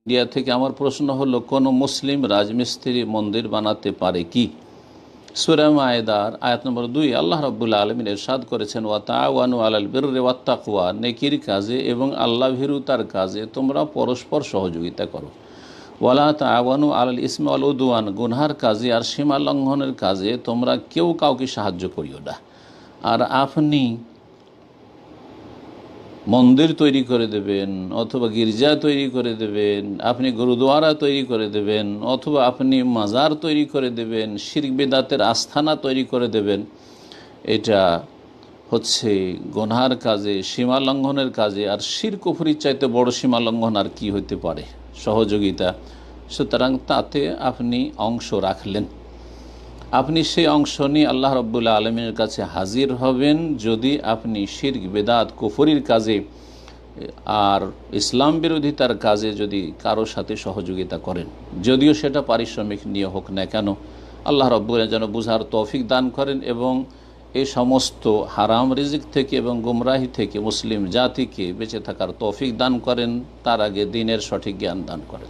India থেকে আমার প্রশ্ন হলো, কোনো মুসলিম রাজমিস্ত্রি মন্দির বানাতে পারে কি? সূরা মায়েদার আয়াত নম্বর 2 আল্লাহ রাব্বুল আলামিন ইরশাদ করেছেন, ওয়া তাআওয়ানু আলাল বিররি ওয়াত তাকওয়া, নেকির কাজে এবং আল্লাহ ভীরুতার কাজে তোমরা পরস্পর সহযোগিতা করো। ওয়ালা তাআওয়ানু আলাল ইসমি ওয়াল উদওয়ান, গুনহার কাজে আর সীমা লঙ্ঘনের কাজে তোমরা কেউ কাউকে সাহায্য করিও না। আর আপনি মন্দির তৈরি করে দেবেন, অথবা গির্জা তৈরি করে দেবেন, আপনি গুরুদুয়ারা তৈরি করে দেবেন, অথবা আপনি মাজার তৈরি করে দেবেন, শিরক বিদআতের আস্থানা তৈরি করে দেবেন, এটা হচ্ছে গুনহার কাজে, সীমা লঙ্ঘনের কাজে। আর শিরক কুফরির চাইতে বড় সীমা লঙ্ঘন আর কি হতে পারে? সহযোগিতা। সুতরাং তাতে আপনি অংশ রাখলেন, আপনি সেই অংশ নিয়ে আল্লাহ রাব্বুল আলামিনের কাছে হাজির হবেন যদি আপনি শিরক বিদআত কুফরির কাজে আর ইসলাম বিরোধিতার কাজে যদি কারো সাথে সহযোগিতা করেন, যদিও সেটা পারিশ্রমিক নিয়ে হোক না কেন। আল্লাহ রাব্বুল আলামিন যেন বুঝার তৌফিক দান করেন এবং এই সমস্ত হারাম রিজিক থেকে এবং গুমরাহি থেকে মুসলিম জাতিকে বেঁচে থাকার তৌফিক দান করেন, তার আগে দ্বীনের সঠিক জ্ঞান দান করেন।